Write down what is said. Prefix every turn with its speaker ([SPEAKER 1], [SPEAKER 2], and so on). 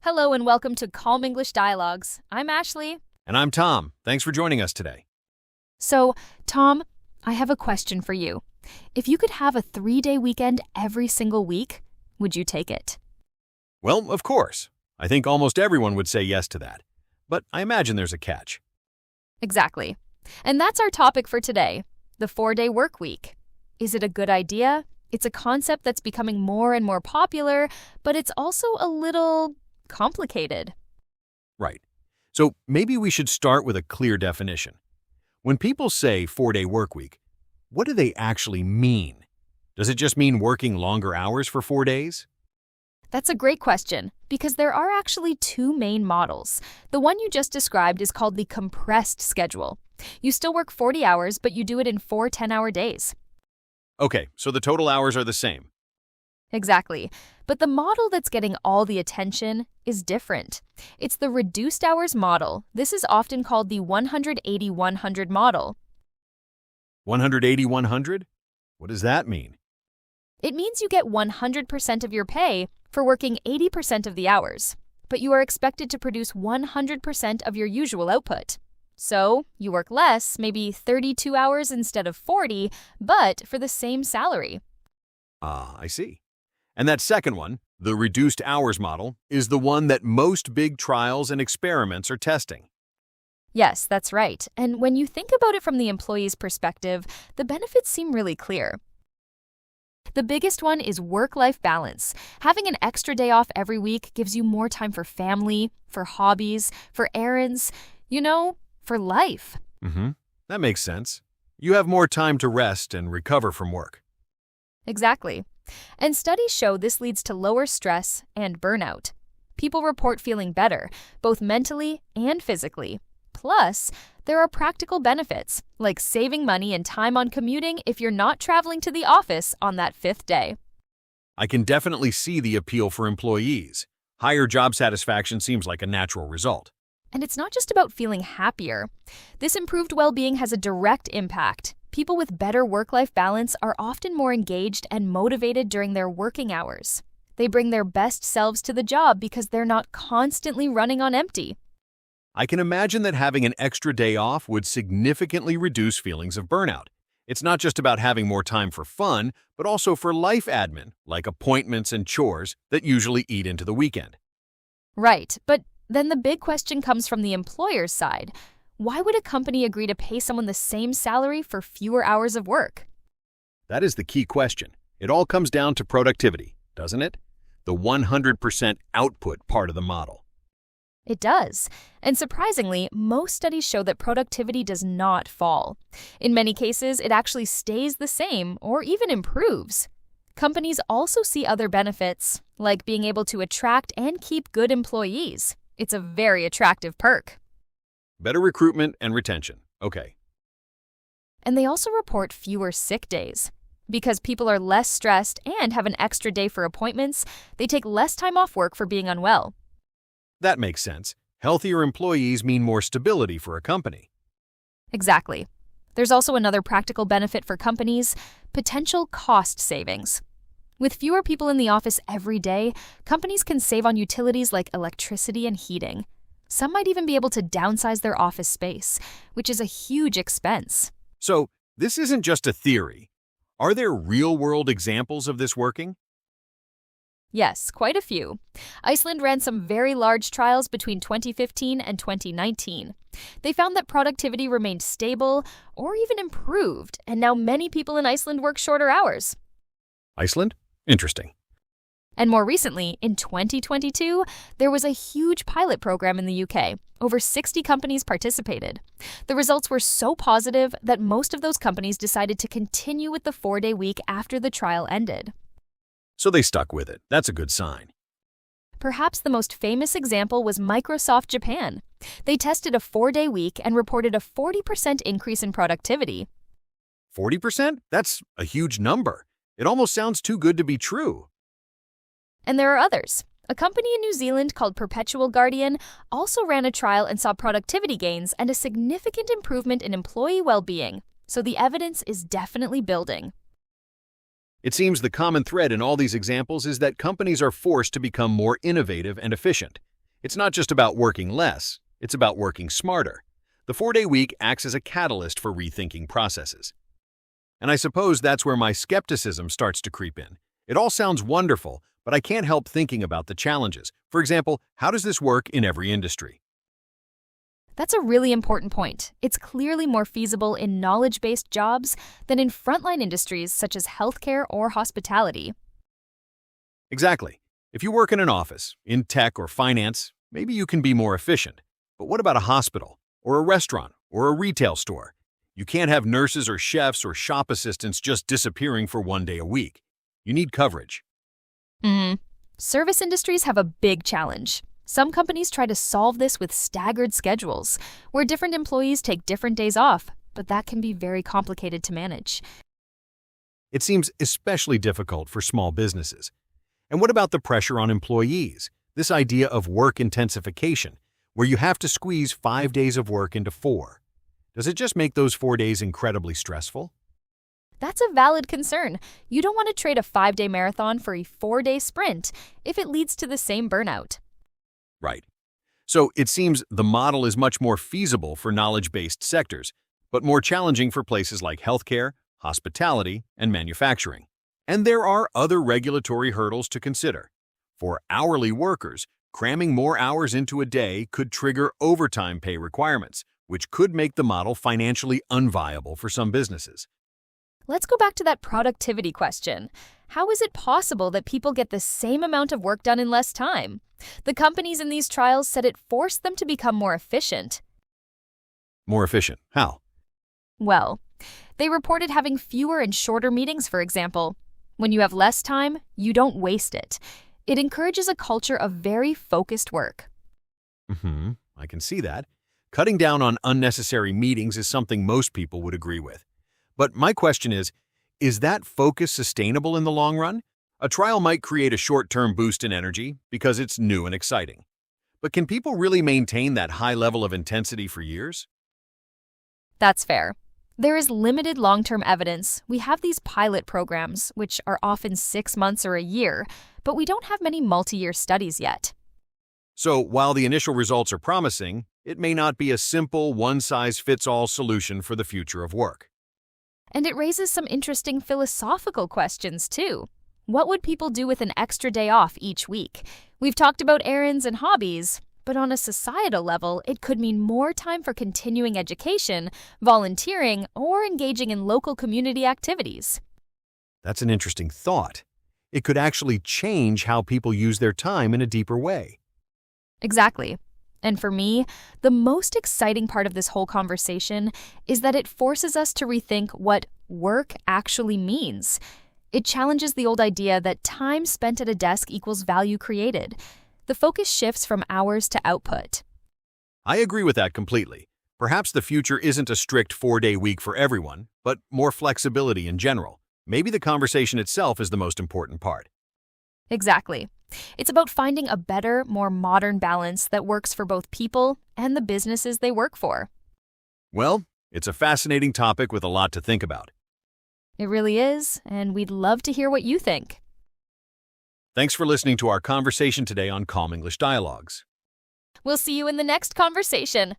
[SPEAKER 1] Hello and welcome to Calm English Dialogues. I'm Ashley.
[SPEAKER 2] And I'm Tom. Thanks for joining us today.
[SPEAKER 1] So, Tom, I have a question for you. If you could have a 3-day weekend every single week, would you take it?
[SPEAKER 2] Well, of course. I think almost everyone would say yes to that. But I imagine there's a catch.
[SPEAKER 1] Exactly. And that's our topic for today, the 4-day work week. Is it a good idea? It's a concept that's becoming more and more popular, but it's also a little complicated.
[SPEAKER 2] Right. So maybe we should start with a clear definition. When people say 4-day work week, what do they actually mean? Does it just mean working longer hours for 4 days?
[SPEAKER 1] That's a great question, because there are actually two main models. The one you just described is called the compressed schedule. You still work 40 hours, but you do it in 4 10-hour days.
[SPEAKER 2] Okay, so the total hours are the same.
[SPEAKER 1] Exactly. But the model that's getting all the attention is different. It's the reduced hours model. This is often called the 180-100 model.
[SPEAKER 2] 180-100? What does that mean?
[SPEAKER 1] It means you get 100% of your pay for working 80% of the hours, but you are expected to produce 100% of your usual output. So, you work less, maybe 32 hours instead of 40, but for the same salary.
[SPEAKER 2] I see. And that second one, the reduced hours model, is the one that most big trials and experiments are testing.
[SPEAKER 1] Yes, that's right. And when you think about it from the employee's perspective, the benefits seem really clear. The biggest one is work-life balance. Having an extra day off every week gives you more time for family, for hobbies, for errands, for life.
[SPEAKER 2] That makes sense. You have more time to rest and recover from work.
[SPEAKER 1] Exactly. And studies show this leads to lower stress and burnout. People report feeling better, both mentally and physically. Plus, there are practical benefits, like saving money and time on commuting if you're not traveling to the office on that 5th day.
[SPEAKER 2] I can definitely see the appeal for employees. Higher job satisfaction seems like a natural result.
[SPEAKER 1] And it's not just about feeling happier. This improved well-being has a direct impact. People with better work-life balance are often more engaged and motivated during their working hours. They bring their best selves to the job because they're not constantly running on empty.
[SPEAKER 2] I can imagine that having an extra day off would significantly reduce feelings of burnout. It's not just about having more time for fun, but also for life admin, like appointments and chores that usually eat into the weekend.
[SPEAKER 1] Right, but then the big question comes from the employer's side. Why would a company agree to pay someone the same salary for fewer hours of work?
[SPEAKER 2] That is the key question. It all comes down to productivity, doesn't it? The 100% output part of the model.
[SPEAKER 1] It does. And surprisingly, most studies show that productivity does not fall. In many cases, it actually stays the same or even improves. Companies also see other benefits, like being able to attract and keep good employees. It's a very attractive perk.
[SPEAKER 2] Better recruitment and retention. Okay.
[SPEAKER 1] And they also report fewer sick days. Because people are less stressed and have an extra day for appointments, they take less time off work for being unwell.
[SPEAKER 2] That makes sense. Healthier employees mean more stability for a company.
[SPEAKER 1] Exactly. There's also another practical benefit for companies, potential cost savings. With fewer people in the office every day, companies can save on utilities like electricity and heating. Some might even be able to downsize their office space, which is a huge expense.
[SPEAKER 2] So, this isn't just a theory. Are there real-world examples of this working?
[SPEAKER 1] Yes, quite a few. Iceland ran some very large trials between 2015 and 2019. They found that productivity remained stable or even improved, and now many people in Iceland work shorter hours.
[SPEAKER 2] Iceland? Interesting.
[SPEAKER 1] And more recently, in 2022, there was a huge pilot program in the UK. Over 60 companies participated. The results were so positive that most of those companies decided to continue with the 4-day week after the trial ended.
[SPEAKER 2] So they stuck with it. That's a good sign.
[SPEAKER 1] Perhaps the most famous example was Microsoft Japan. They tested a 4-day week and reported a 40% increase in productivity.
[SPEAKER 2] 40%? That's a huge number. It almost sounds too good to be true.
[SPEAKER 1] And there are others. A company in New Zealand called Perpetual Guardian also ran a trial and saw productivity gains and a significant improvement in employee well-being. So the evidence is definitely building.
[SPEAKER 2] It seems the common thread in all these examples is that companies are forced to become more innovative and efficient. It's not just about working less, it's about working smarter. The 4-day week acts as a catalyst for rethinking processes. And I suppose that's where my skepticism starts to creep in. It all sounds wonderful, but I can't help thinking about the challenges. For example, how does this work in every industry?
[SPEAKER 1] That's a really important point. It's clearly more feasible in knowledge-based jobs than in frontline industries such as healthcare or hospitality.
[SPEAKER 2] Exactly. If you work in an office, in tech or finance, maybe you can be more efficient. But what about a hospital, or a restaurant, or a retail store? You can't have nurses or chefs or shop assistants just disappearing for 1 day a week. You need coverage.
[SPEAKER 1] Service industries have a big challenge. Some companies try to solve this with staggered schedules, where different employees take different days off, but that can be very complicated to manage.
[SPEAKER 2] It seems especially difficult for small businesses. And what about the pressure on employees? This idea of work intensification, where you have to squeeze 5 days of work into 4. Does it just make those 4 days incredibly stressful?
[SPEAKER 1] That's a valid concern. You don't want to trade a 5-day marathon for a 4-day sprint if it leads to the same burnout.
[SPEAKER 2] Right. So it seems the model is much more feasible for knowledge-based sectors, but more challenging for places like healthcare, hospitality, and manufacturing. And there are other regulatory hurdles to consider. For hourly workers, cramming more hours into a day could trigger overtime pay requirements, which could make the model financially unviable for some businesses.
[SPEAKER 1] Let's go back to that productivity question. How is it possible that people get the same amount of work done in less time? The companies in these trials said it forced them to become more efficient.
[SPEAKER 2] More efficient? How?
[SPEAKER 1] Well, they reported having fewer and shorter meetings, for example. When you have less time, you don't waste it. It encourages a culture of very focused work.
[SPEAKER 2] I can see that. Cutting down on unnecessary meetings is something most people would agree with. But my question is that focus sustainable in the long run? A trial might create a short-term boost in energy because it's new and exciting. But can people really maintain that high level of intensity for years?
[SPEAKER 1] That's fair. There is limited long-term evidence. We have these pilot programs, which are often 6 months or a year, but we don't have many multi-year studies yet.
[SPEAKER 2] So while the initial results are promising, it may not be a simple one-size-fits-all solution for the future of work.
[SPEAKER 1] And it raises some interesting philosophical questions, too. What would people do with an extra day off each week? We've talked about errands and hobbies, but on a societal level, it could mean more time for continuing education, volunteering, or engaging in local community activities.
[SPEAKER 2] That's an interesting thought. It could actually change how people use their time in a deeper way.
[SPEAKER 1] Exactly. And for me, the most exciting part of this whole conversation is that it forces us to rethink what work actually means. It challenges the old idea that time spent at a desk equals value created. The focus shifts from hours to output.
[SPEAKER 2] I agree with that completely. Perhaps the future isn't a strict 4-day week for everyone, but more flexibility in general. Maybe the conversation itself is the most important part.
[SPEAKER 1] Exactly. It's about finding a better, more modern balance that works for both people and the businesses they work for.
[SPEAKER 2] Well, it's a fascinating topic with a lot to think about.
[SPEAKER 1] It really is, and we'd love to hear what you think.
[SPEAKER 2] Thanks for listening to our conversation today on Calm English Dialogues.
[SPEAKER 1] We'll see you in the next conversation.